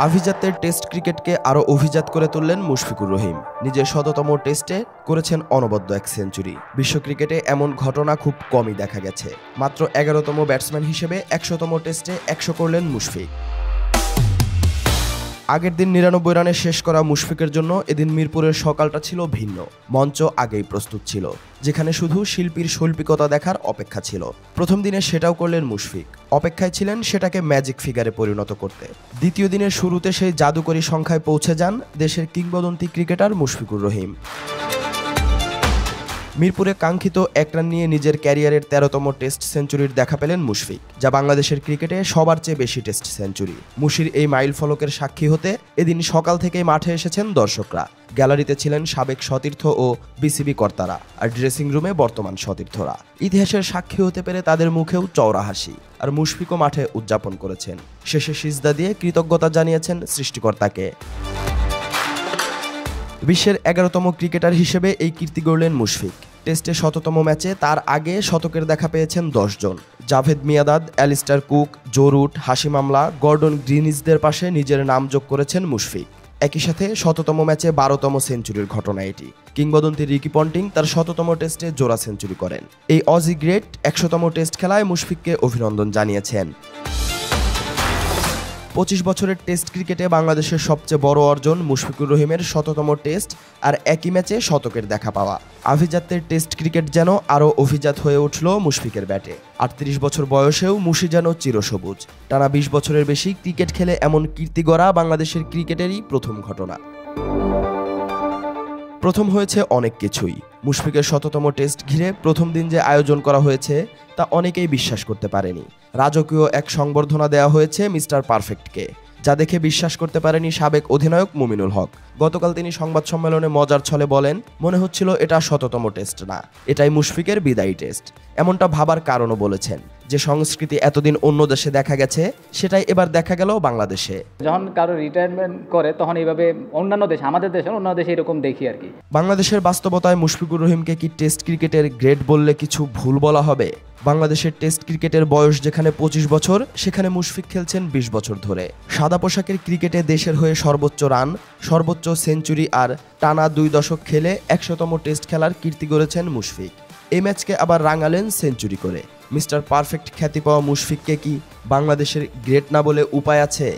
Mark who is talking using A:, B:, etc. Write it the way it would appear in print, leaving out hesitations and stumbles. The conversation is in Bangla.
A: আভিজাত্যের টেস্ট ক্রিকেটকে আরও অভিজাত করে তুললেন মুশফিকুর রহিম। নিজের ১০০তম টেস্টে করেছেন অনবদ্য এক সেঞ্চুরি। বিশ্ব ক্রিকেটে এমন ঘটনা খুব কমই দেখা গেছে। মাত্র ১১তম ব্যাটসম্যান হিসেবে ১০০তম টেস্টে ১০০ করলেন মুশফিক। আগের দিন ৯৯ রানে শেষ করা মুশফিকের জন্য এদিন মিরপুরের সকালটা ছিল ভিন্ন। মঞ্চ আগেই প্রস্তুত ছিল, যেখানে শুধু শিল্পীর শৈল্পিকতা দেখার অপেক্ষা ছিল। প্রথম দিনে সেটাও করলেন মুশফিক। অপেক্ষায় ছিলেন সেটাকে ম্যাজিক ফিগারে পরিণত করতে। দ্বিতীয় দিনের শুরুতে সেই জাদুকরী সংখ্যায় পৌঁছে যান দেশের কিংবদন্তি ক্রিকেটার মুশফিকুর রহিম। মিরপুরে কাঙ্ক্ষিত এক রান নিয়ে নিজের ক্যারিয়ারের ১৩তম টেস্ট সেঞ্চুরির দেখা পেলেন মুশফিক, যা বাংলাদেশের ক্রিকেটে সবার চেয়ে বেশি টেস্ট সেঞ্চুরি। মুশির এই মাইল ফলকের সাক্ষী হতে এদিন সকাল থেকেই মাঠে এসেছেন দর্শকরা। গ্যালারিতে ছিলেন সাবেক সতীর্থ ও বিসিবি কর্তারা, আর ড্রেসিং রুমে বর্তমান সতীর্থরা। ইতিহাসের সাক্ষী হতে পেরে তাদের মুখেও চওড়া হাসি। আর মুশফিকও মাঠে উদযাপন করেছেন। শেষে সিজদা দিয়ে কৃতজ্ঞতা জানিয়েছেন সৃষ্টিকর্তাকে। বিশ্বের ১১তম ক্রিকেটার হিসেবে এই কীর্তি গড়লেন মুশফিক। টেস্টে ১০০তম ম্যাচে তার আগে শতকের দেখা পেয়েছেন ১০ জন। Javed Miandad, Alastair Cook, Joe Root, Hashim Amla, Gordon গ্রিনিজদের পাশে নিজের নাম যোগ করেছেন মুশফিক। একই সাথে ১০০তম ম্যাচে ১২তম সেঞ্চুরির ঘটনা এটি। কিংবদন্তি রিকি পন্টিং তার ১০০তম টেস্টে জোড়া সেঞ্চুরি করেন। এই অজি গ্রেট ১০০তম টেস্ট খেলায় মুশফিককে অভিনন্দন জানিয়েছেন। ২৫ বছরের টেস্ট ক্রিকেটে বাংলাদেশের সবচেয়ে বড় অর্জন মুশফিকুর রহিমের ১০০তম টেস্ট, আর একই ম্যাচে শতকের দেখা পাওয়া। আভিজাত্যের টেস্ট ক্রিকেট যেন আরও অভিজাত হয়ে উঠল মুশফিকের ব্যাটে। ৩৮ বছর বয়সেও মুশি যেন চিরসবুজ। টানা ২০ বছরের বেশি ক্রিকেট খেলে এমন কীর্তি গড়া বাংলাদেশের ক্রিকেটেরই প্রথম ঘটনা। প্রথম হয়েছে অনেক কিছুই। মুশফিকের ১০০তম টেস্ট ঘিরে প্রথম দিন যে আয়োজন করা হয়েছে তা অনেকেই বিশ্বাস করতে পারেনি। রাজকীয় এক সংবর্ধনা দেওয়া হয়েছে মিস্টার পারফেক্টকে, যা দেখে বিশ্বাস করতে পারেনি সাবেক অধিনায়ক মুমিনুল হক। গতকাল তিনি সংবাদ সম্মেলনে মজার ছলে বলেন, মনে হচ্ছিল এটা ১০০তম টেস্ট না, এটাই মুশফিকের বিদায়ী টেস্ট। এমনটা ভাবার কারণও বলেছেন, যে সংস্কৃতি এতদিন অন্য দেশে দেখা গেছে সেটাই এবার দেখা গেল বাংলাদেশে।
B: যখন কারো রিটায়ারমেন্ট করে তখন এইভাবে অন্যান্য দেশে, আমাদের দেশে অন্যান্য দেশে এরকম দেখি আর কি।
A: বাংলাদেশের বাস্তবতায় মুশফিকুর রহিমকে কি টেস্ট ক্রিকেটের গ্রেট বললে কিছু ভুল বলা হবে? বাংলাদেশের টেস্ট ক্রিকেটের বয়স যেখানে ২৫ বছর, সেখানে মুশফিক খেলছেন ২০ বছর ধরে। সাদা পোশাকের ক্রিকেটে দেশের হয়ে সর্বোচ্চ রান, সর্বোচ্চ সেঞ্চুরি আর টানা ২ দশক খেলে ১০০তম টেস্ট খেলার কীর্তি গড়েছেন মুশফিক। এই ম্যাচকে আবার রাঙালেন সেঞ্চুরি করে। মিস্টার পারফেক্ট খ্যাতি পাওয়া মুশফিককে কি বাংলাদেশের গ্রেট না বলে উপায় আছে?